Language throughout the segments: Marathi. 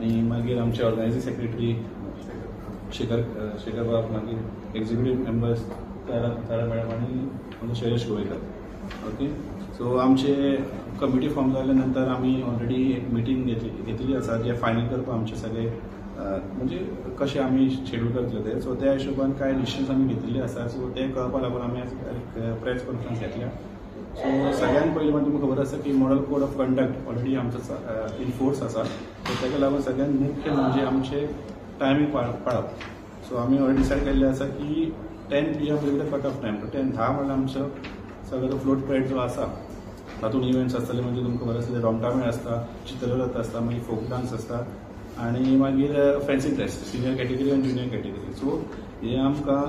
आनी मागीर आमचे ऑर्गनायझिंग सेक्रेटरी शेखर बाब, मागीर एक्झिक्युटीव मेंबर्स तारा मॅडम आनी शैलेश गोवेकर. ओके, सो आमचे कमिटी फॉर्म जाल्या नंतर आमी ऑलरेडी एक मिटींग घेतली आसा जे फायनल करपाक आमचे सगळे म्हणजे कशें आमी शेड्यूल करतले ते. सो त्या हिशोबान कांय डिसिजन्स आमी घेतिल्ले आसा. सो ते कळपा लागून आमी प्रेस कॉन्फरन्स घेतल्या. सो सगळ्यान पयलीं म्हणजे तुमकां खबर आसा की model code of conduct already आमचो इन फोर्स आसा. सो ताका लागून सगळ्यान मुख्य म्हणजे आमचे टायमींग पाळप. सो आमी ऑलरेडी डिसायड केल्लें आसा की 10 PM is the cut off time. 10 म्हणल्यार आमचो सगळो फ्लोट पॅरेड जो आसा तातूंत इव्हेंट्स आसतले म्हणजे तुमकां खबर आसतलें रोमटामेळ आसता, चित्ररथ आसता, मागीर फोक डान्स आसता आनी मागीर फॅन्सी ड्रेस सिनियर कॅटेगरी आनी ज्युनियर कॅटेगरी. सो हे आमकां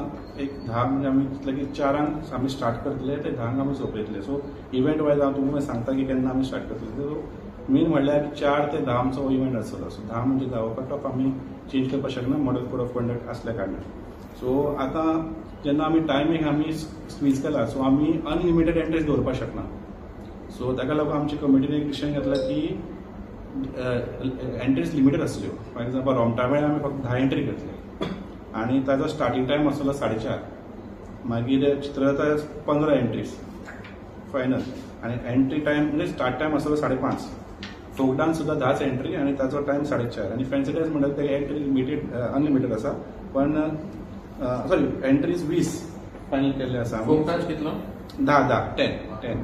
एक 10 म्हणजे आमी चिंतलें की 4 आमी स्टार्ट करतले ते 10 आमी सोंपयतले. सो इव्हेंट वायज हांव तुमकां सांगता की केन्ना आमी स्टार्ट करतले. सो मेन म्हणल्यार 4 ते 10 आमचो इव्हेंट आसतलो. सो 10 म्हणजे 10 कट ऑफ आमी चेंज करपाक शकना मॉडल कोड ऑफ कंडक्ट असल्या कारणान. सो आतां जेन्ना आमी टायमींग आमी स्क्वीज केला सो आमी अनलिमिटेड एंट्रीज दवरपाक शकना. सो ताका लागून आमच्या कमिटीन एक डिसिजन घेतला की एंट्रीज लिमिटेड आसल्यो. फॉर एक्झाम्पल रोमटामेळ आमी फक्त 10 एंट्री घेतले आनी ताजो स्टार्टींग टायम आसलो 4:30. मागीर चित्ररथ 15 एंट्रीज फायनल आनी एंट्री टायम म्हणजे स्टार्ट टायम आसलो 5:30. फोक डान्स सुद्दां 10 एंट्री आनी ताजो टायम 4:30. आनी फॅन्सी ड्रेस म्हणल्यार ते एंट्री लिमिटेड अनलिमिटेड आसा पण सॉरी एंट्रीज 20 फायनल केल्ले आसा. फोक डान्स कितलो? 10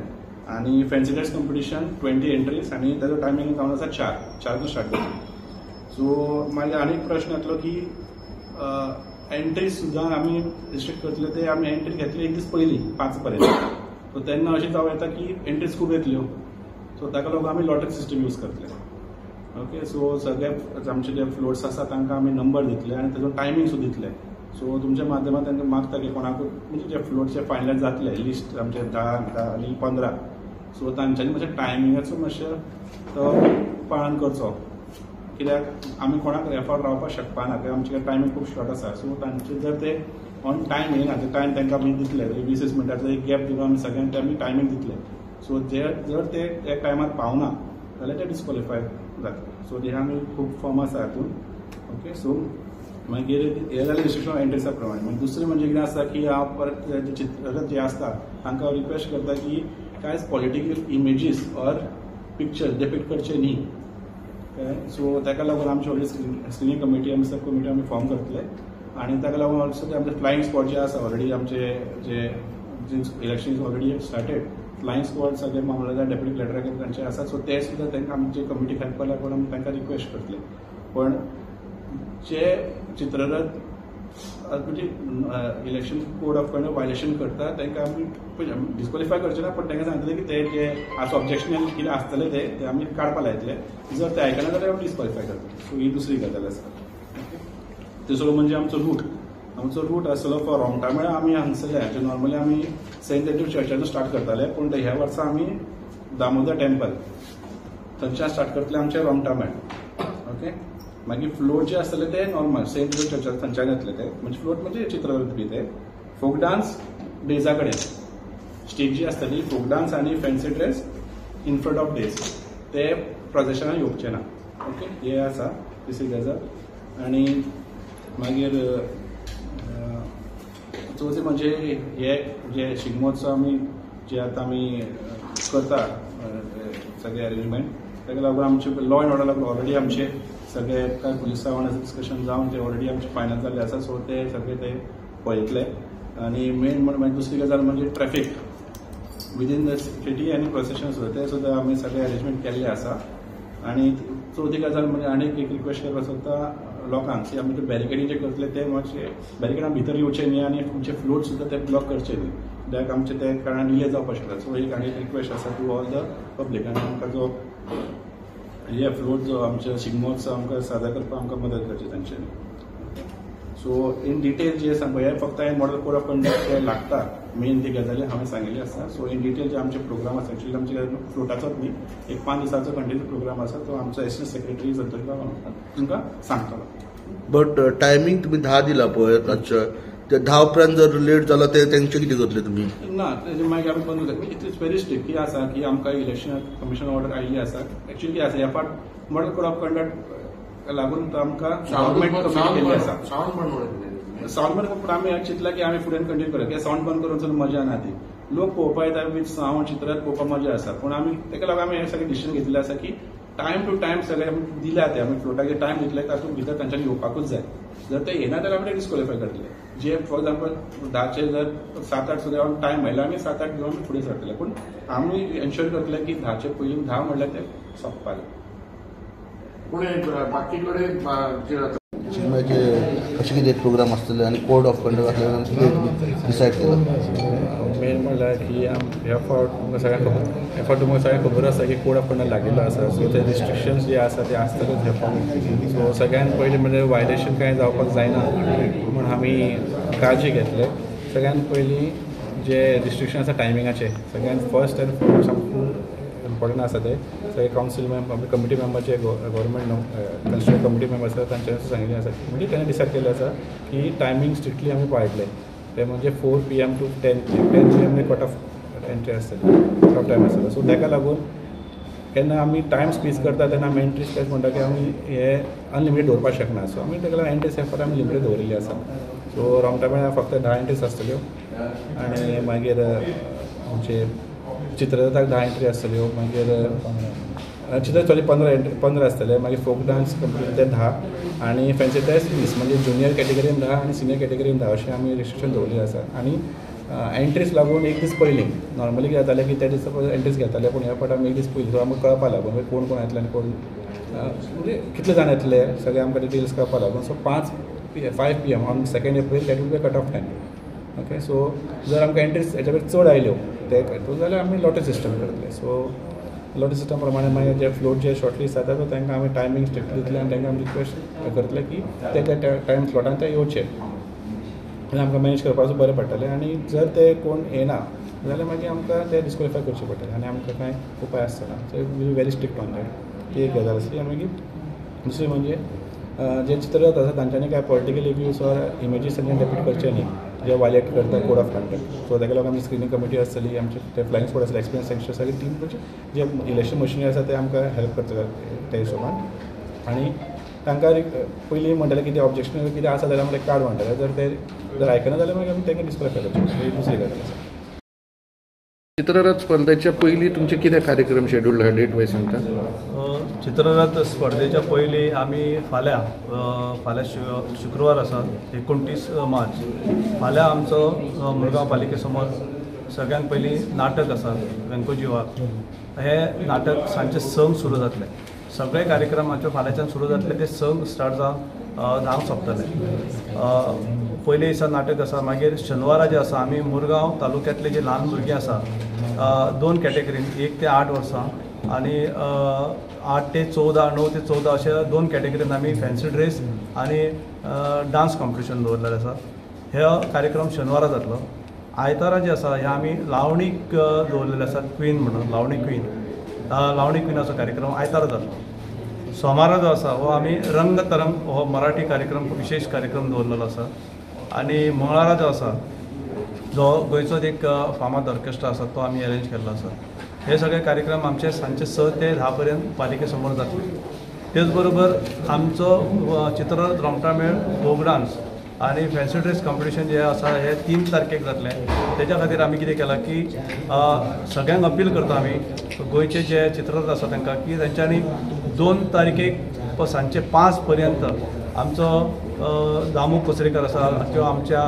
आनी फॅन्सी ड्रेस कॉम्पिटिशन 20 एंट्रीज आनी ताजो टायमींग जावन आसा 4 स्टार्ट जाता. सो मागीर आनी एक प्रश्न येतलो की एंट्रीज सुद्दां आमी रिस्ट्रिक्ट करतले ते आमी एंट्री घेतली एक दीस पयलीं 5 पर्यंत. सो तेन्ना अशें जावं येता की एंट्रीज खूब येतल्यो. सो ताका लागून आमी लॉटरी सिस्टम यूज करतले. ओके, सो सगळे आमचे जे फ्लोट्स आसा तांकां आमी नंबर दितले आनी ताजो टायमींग सुद्दां दितले. सो तुमच्या माध्यमांत तांकां मागता की कोणाकूय म्हणजे जे फ्लोटचे फायनल जातले लिस्ट आमचे 10 आनी 15 सो तांच्यांनी मातशें टायमिंगाचो मातशें तो पाळन करचो. कित्याक आमी कोणाक रेफर रावपाक शकपा ना कित्याक आमचे टायमींग खूब शॉर्ट आसा. सो तांचे जर ते ऑन टायम येयना ते टायम तांकां आमी दितले 20 मिनटाचो एक गॅप दिवन आमी सगळ्यांक आमी टायमींग दितले. सो जर ते त्या टायमार पावना जाल्यार ते डिस्क्वॉलिफाय जातले. सो हे आमी खूब फॉर्म आसा हातूंत. ओके, सो मागीर हे जालें रिस्ट्रिक्शन एंट्रीसा प्रमाणे. मागीर दुसरें म्हणजे कितें आसता की हांव परत जे चित्ररथ जे आसता तांकां रिक्वेस्ट करता की कांयच political images or picture depict करचे न्ही. सो ताका लागून आमची ऑलरेडी स्क्रिनींग कमिटी आमी सब कमिटी आमी फॉर्म करतले आनी ताका लागून ऑल्सो ते आमचे फ्लायंग स्पॉट जे आसा ऑलरेडी आमचे जे इलेक्शन ऑलरेडी स्टार्टेड फ्लायंग स्पॉट सगळे मामलेदार डेप्युटी कलेक्टर तांचे आसा. सो ते सुद्दां तांकां आमचे कमिटी हेल्प लागून आमी तांकां रिक्वेस्ट करतले. पण जे चित्ररथ म्हणजे election code of conduct violation करता तांकां आमी डिस्क्वॉलिफाय करचे ना पण तांकां सांगतले की ते जे आसा ऑब्जेक्शनल कितें आसतले ते आमी काडपा लायतले. जर ते आयकना जाल्यार आमी डिस्क्वॉलिफाय करतले. सो ही दुसरी गजाल आसा. तिसरो म्हणजे आमचो रूट आसलो फॉर रोमटामेळ आमी हांगसरले नॉर्मली आमी सेंट एंड्रू चर्चान स्टार्ट करताले पण ह्या वर्सा आमी दामोदर टेंपल थंयच्यान स्टार्ट करतले आमचे रोमटामेळ. ओके, मागीर फ्लोट जे आसतले ते नॉर्मल सेंट एंड्रू चर्चान थंयच्यान येतले ते म्हणजे फ्लोट म्हणजे चित्ररथ बी ते. फोक डान्स डेजा कडेन स्टेज जी आसतली फोक डान्स आनी fancy dress in front of days ते प्रोसेशनान येवचे ना. ओके, हे आसा तिसरी गजाल. आनी मागीर चवथी म्हणजे हे जे शिगमोत्सव आमी जे आतां आमी करता सगळे अरेंजमेंट ताका लागून आमचे लॉ एंड ऑर्डर लागून ऑलरेडी आमचे सगळे काय पुलिसा वांगडा डिस्कशन जावन ते ऑलरेडी आमचे फायनल जाल्ले आसा. सो ते सगळे ते पळयतले. आनी मेन म्हणजे दुसरी गजाल म्हणजे ट्रॅफिक विदीन द सिटी आनी प्रोसेशन सुद्दां ते सुद्दां आमी सगळे अरेंजमेंट केल्ले आसा. आनी चवथी गजाल म्हणजे आनीक एक रिक्वेस्ट करपाक सोदता लोकांक की आमी ते बॅरिकेडींग जे करतले ते मातशे बॅरिकेडां भितर येवचे न्ही आनी तुमचे फ्लोट सुद्दां ते ब्लॉक करचे न्ही कित्याक आमचे ते कारणान डिले जावपाक शकता. सो एक आनी रिक्वेस्ट आसा टू ऑल द पब्लीक आनी आमकां जो हे फ्लोट जो आमचे शिगमोत्सव आमकां सादर करपाक आमकां मदत करची तांच्यांनी. सो इन डिटेल जे सांग हे फक्त हांवें मॉडल कोड ऑफ कंडक्ट जे लागता मेन ती गजाली हांवें सांगिल्ली आसा. सो इन डिटेल जे आमचे प्रोग्राम आसा एक्चुअली आमचे फ्लोटाचोच न्ही एक 5 दिसाचो कंटिन्यू प्रोग्राम आसा तो आमचो एसिस्टंट सेक्रेटरी संतोष बाब तुमकां सांगतलो. बट टायमींग तुम्ही 10 दिला पळय रातच्या ते 10 उपरांत जर लेट जाला ते तेंचे कितें करतले तुमी? ना तेजे मागीर आमी बंद करतले. इट इज व्हेरी स्ट्रिक्ट की आसा की आमकां इलेक्शन कमिशन ऑर्डर आयिल्ली आसा. एक्चुअली कितें आसा ह्या फावट मॉडल कोड ऑफ कंडक्ट लागून तो आमकां गव्हर्मेंट कमिटी केल्ली आसा. साऊंड बंद पूण आमी चिंतला की आमी फुडें कंटिन्यू करया कित्याक साऊंड बंद करून मजा ना ती. लोक पळोवपा येता विथ साऊंड चित्रात पळोवपा मजा आसा. पूण आमी तेका लागून आमी हे सगळे डिसिजन घेतलेले आसा की टायम टू टायम सगळे दिल्या ते आमी फ्लोटाचेर टायम दितले तातूंत भितर तांच्यांनी येवपाकूच जाय. जर ते येना जाल्यार आमी डिस्क्वॉलिफाय करतले. जे फॉर एक्झाम्पल 10चे जर 7-8 सुद्दां टायम मेळ्ळो आमी 7-8 घेवन फुडें सरतले. पूण आमी एन्श्योर करतले की 10चे पयलीं 10 म्हणल्यार ते सोंपपाक. बाकी कडेन शिगम्याचे कशे कितें प्रोग्राम आसतले आनी कोड ऑफ कंडक्ट आसलें कितें डिसायड केलां? मेन म्हणल्यार की ह्या फावट तुमकां सगळ्यांक खबर आसा की कोड ऑफ कंडक्ट लागिल्लो आसा. सो ते रिस्ट्रिक्शन्स जे आसा ते आसतलेच ह्या फावट. सो सगळ्यान पयलीं म्हणजे वायलेशन कांय जावपाक जायना म्हूण आमी काळजी घेतले. सगळ्यान पयलीं जे रिस्ट्रिक्शन आसा टायमिंगाचे सगळ्यान फर्स्ट एंड फॉरमोस्ट खूब इम्पॉर्टंट आसा ते सगळे कावन्सील मेंबर कमिटी मेंबरचे गव्हर्मेंट कन्स्टिट्युएंट कमिटी मेंबर्स आसा तांचे सांगिल्लें आसा म्हणजे तेणें डिसायड केल्लें आसा की टायमींग स्ट्रिक्टली आमी पाळटले. ते म्हणजे 4 PM to 10 PM cut off entry आसतली, कट ऑफ टायम आसतलो. सो ताका लागून केन्ना आमी टायम स्क्वीज करता तेन्ना आमी एंट्रीज तेच म्हणटा की आमी हे अनलिमिटेड दवरपाक शकना. सो आमी ताका लागून एंट्रीज हे आमी लिमिटेड दवरिल्ली आसा. सो रोमटामेळा फक्त 10 एंट्रीज आसतल्यो आनी मागीर आमचे चित्ररथाक 10 एंट्री आसतल्यो. मागीर चित्ररथ 15 आसतले. मागीर फोक डान्स कंपनी ते 10 आनी फॅन्सी ड्रेस 20 म्हणजे ज्युनियर कॅटेगरीन 10 आनी सिनियर कॅटेगरीन 10 अशें आमी रिस्ट्रिक्शन दवरलें आसा. आनी एंट्रीज लागून एक दीस पयलीं नॉर्मली कितें जातालें की त्या दिसा एंट्रीज घेताले पूण ह्या फावट आमी एक दीस पयलीं सो आमकां कळपा लागून कोण कोण येतले आनी कोण म्हणजे कितले जाण येतले सगळे आमकां डिटेल्स कळपा लागून. So 5 PM on 2 April that will be cut off time. Okay. So जर आमकां एंट्रीज हेच्या पेक्षा चड आयल्यो ते जाल्यार आमी लॉटरी सिस्टम करतले. सो लॉटरी सिस्टम प्रमाणे मागीर जे फ्लोट जे शॉर्टलिस्ट जाता तो तांकां आमी टायमींग स्ट्रिक्ट दितले आनी तांकां आमी रिक्वेस्ट करतले की ते त्या टायम स्लॉटान ते येवचे आनी आमकां मॅनेज करपाचो बरें पडटलें. आनी जर ते कोण येना जाल्यार मागीर आमकां ते डिस्क्वॉलिफाय करचें पडटलें आनी आमकां कांय उपाय आसतना. So we'll very strict on that. ती एक गजाल आसली. आनी मागीर दुसरी म्हणजे जे चित्ररथ आसा तांच्यांनी कांय पॉलिटिकल व्ह्यूज ऑर इमेजीस सगळें डेपिट करचे न्ही जे वायलेट करता कोड ऑफ कंडक्ट. सो ताका लागून आमची स्क्रिनींग कमिटी आसतली आमचे ते फ्लायंग स्क्वॉड आसतले एक्सपिरियन्स सेक्शन सगळी टीम म्हणजे जे इलेक्शन मशिनरी आसा ते आमकां हेल्प करतले त्या हिशोबान. आनी तांकां पयलीं म्हणटाले कितें ऑब्जेक्शन कितें आसा जाल्यार आमकां कार्ड म्हणटाले. जर आयकना जाल्यार मागीर आमी तांकां डिस्क्वॉलिफाय करचें. ही दुसरी गजाल आसा. चित्ररथ स्पर्धेच्या पयलीं तुमचे कितें कार्यक्रम शेड्यूल आहा डेट वायज सांगता? चित्ररथ स्पर्धेच्या पयलीं आमी फाल्यां शुक्रवार आसा 29 मार्च फाल्यां आमचो मुरगांव पालिके समोर सगळ्यान पयलीं नाटक आसा व्यंकोजीवा. हें नाटक सांजचे 6 सुरू जातलें. सगळे कार्यक्रम आमचे फाल्यांच्यान सुरू जातले ते 6 स्टार्ट जावन 10 सोंपतले. पयले दिसा नाटक आसा. मागीर शेनवारा जे आसा आमी मुरगांव तालुक्यांतले जे ल्हान भुरगीं आसा 2 कॅटेगरीन 1 ते 8 वर्सां आनी 8 ते 14 9 ते 14 अशे 2 कॅटेगरीन आमी फॅन्सी ड्रेस आनी डान्स कॉम्पिटिशन दवरलेलें आसा. हे कार्यक्रम शेनवारा जातलो. आयतारा जे आसा हे आमी लावणीक दवरलेले आसा क्वीन म्हणून लावणी क्वीनाचो कार्यक्रम आयतारा जातलो. सोमारा जो आसा हो आमी रंग तरंग हो मराठी कार्यक्रम विशेष कार्यक्रम दवरलेलो आसा. आनी मंगळारा जो आसा जो गोंयचोच एक फामाद ऑर्केस्ट्रा आसा तो आमी अरेंज केल्लो आसा. हे सगळे कार्यक्रम आमचे सांजचे 6 ते 10 पर्यंत पालिके समोर जातले. तेच बरोबर आमचो चित्ररथ रोमटामेळ फोक डान्स आनी फॅन्सी ड्रेस कॉम्पिटिशन जे आसा हे 3 तारखेक जातलें. तेच्या खातीर आमी कितें केलां की सगळ्यांक अपील करता आमी गोंयचे जे चित्ररथ आसा तांकां की तांच्यांनी 2 तारखेक सांजचे 5 पर्यंत आमचो दामू कुसरेकर आसा किंवा आमच्या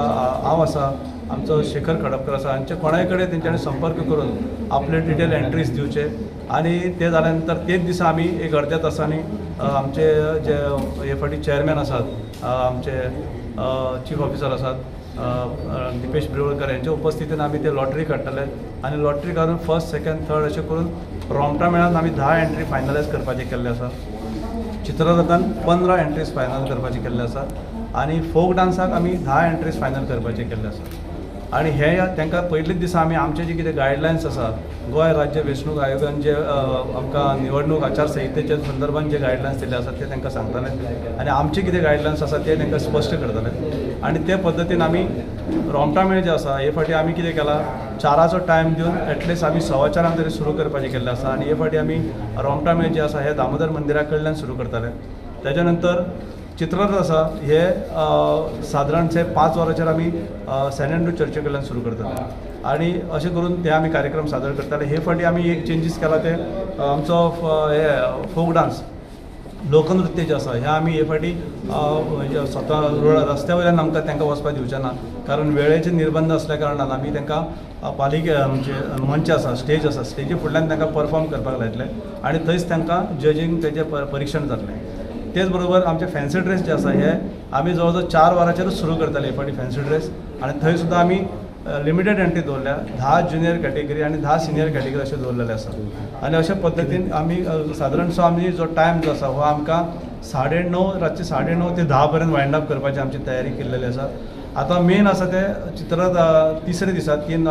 हांव आसा आमचो शेखर खडपकर आसा हांचे कोणाय कडेन तेंच्यांनी संपर्क करून आपले डिटेल एंट्रीज दिवचे. आनी ते जाल्या नंतर तेच दिसा आमी एक अर्द्या तासांनी आमचे जे हे फाटी चेअरमॅन आसात आमचे चीफ ऑफिसर आसात दिपेश बिरोळकर यांच्या उपस्थितीन आमी ते लॉटरी काडटले आनी लॉटरी काडून 1st, 2nd, 3rd अशें करून रोमटामेळान आमी 10 एंट्री फायनलायज करपाचे केल्ले आसा. चित्ररथान 15 एंट्रीज फायनल करपाचे केल्ले आसा आनी फोक डान्साक आमी 10 एंट्रीज फायनल करपाचे केल्ले आसा. आनी हे तांकां पयलीच दिसा आमी आमचे जे कितें गायडलायन्स आसा गोंय राज्य वेंचणूक आयोगान जे आमकां निवडणूक आचारसंहितेच्या संदर्भान जे गायडलायन्स दिले आसात ते तांकां सांगतले आनी आमचे कितें गायडलायन्स आसा ते तांकां स्पश्ट करतले. आनी ते पद्दतीन आमी रोमटामेळ जे आसा हे फाटी आमी कितें केलां 4चो टायम दिवन एटलिस्ट आमी 4:15 तरी सुरू करपाचें केल्लें आसा. आनी हे फाटी आमी रोमटामेळ जे आसा हे दामोदर मंदिरा कडल्यान सुरू करतले त्याच्या नंतर चित्ररथ आसा हे सादारणशे 5 वरांचेर आमी सेंट एंड्रू चर्चे कडल्यान सुरू करतात आणि अशें करून ते आमी कार्यक्रम सादर करताले. हे फाटी आमी एक चेंजीस केला ते आमचो हे फोक डान्स लोकनृत्य जे आसा हे आमी हे फाटी स्वता रस्त्या वयल्यान आमकां तांकां वचपाक दिवचे ना, कारण वेळेचे निर्बंध असल्या कारणान आमी तांकां पालिके म्हणजे मंच आसा, स्टेज आसा, स्टेजी फुडल्यान तांकां परफॉर्म करपाक लायतले आणि थंयच तांकां जजींग तेजें परीक्षण जातलें. तेच बरोबर आमचे फॅन्सी ड्रेस जे आसा हे आमी जवळ जवळ 4 वरांचेरूच सुरू करताले हे फाटी फॅन्सी ड्रेस, आणि थंय सुद्दां आमी लिमिटेड एंट्री दवरल्या. 10 ज्युनियर कॅटेगरी आणि 10 सिनियर कॅटेगरी अशें दवरलेले आसा. आणि अशा पद्दतीन आमी सादारणसो आमी जो टायम जो आसा हो आमकां 9:30 रातचे 9:30 ते 10 पर्यंत वायंड अप करपाची आमची तयारी केल्लेली आसा. आतां मेन आसा ते चित्ररथ 3रे दिसा 3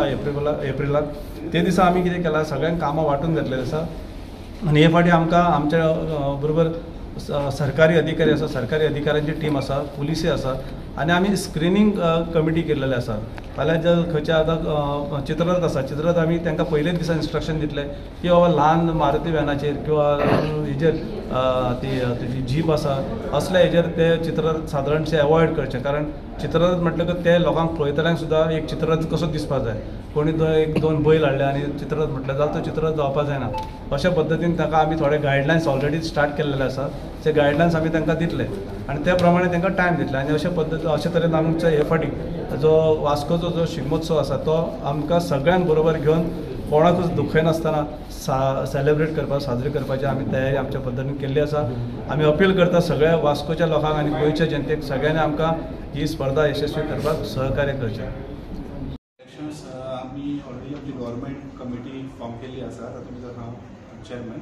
एप्रिलाक ते दिसा आमी कितें केलां, सगळ्यांक कामां वांटून घेतलेलीं आसा. आणि हे फाटी आमकां आमच्या बरोबर सरकारी अधिकारी आसा, सरकारी अधिकाऱ्यांची टीम आसा, पुलिसय आसा, आणि आमी स्क्रिनींग कमिटी केल्लेले आसा. फाल्यां जे खंयचे आतां चित्ररथ आसा, चित्ररथ आमी तांकां पयलेच दिसा इन्स्ट्रक्शन दितले की बाबा ल्हान मारुती व्हॅनाचेर किंवा हेजेर ती तुजी जीप आसा असल्या हेजेर ते चित्ररथ सादारणशे अवॉयड करचे, कारण चित्ररथ म्हटलं की ते लोकांक पळयतल्यांक सुद्दां एक चित्ररथ कसो दिसपाक जाय. कोणी तो 1-2 बैल हाडले आनी चित्ररथ म्हटलं जाल्यार तो चित्ररथ जावपाक जायना. अशा पद्दतीन ताका आमी थोडे गायडलायन्स ऑलरेडी स्टार्ट केल्लेले आसा. ते गायडलायन्स आमी तांकां दितले आणि त्या प्रमाणे तांकां टायम दितले. आणि अशे तरेन आमच्या हे फाटी जो वास्कोचो जो शिगमोत्सव आसा तो आमकां सगळ्यांक बरोबर घेवन कोणाकूच दुखयनासतना सेलेब्रेट करपाक, साजरी करपाची आमी तयारी आमच्या पद्दतीन केल्ली आसा. आमी अपील करता सगळ्या वास्कोच्या लोकांक आनी गोंयच्या जनतेक सगळ्यांनी आमकां ही स्पर्धा यशस्वी करपाक सहकार्य करचें. आमी ऑलरेडी आपली गव्हर्मेंट कमिटी फॉर्म केल्ली आसा, तातूंत भितर हांव चेअरमॅन.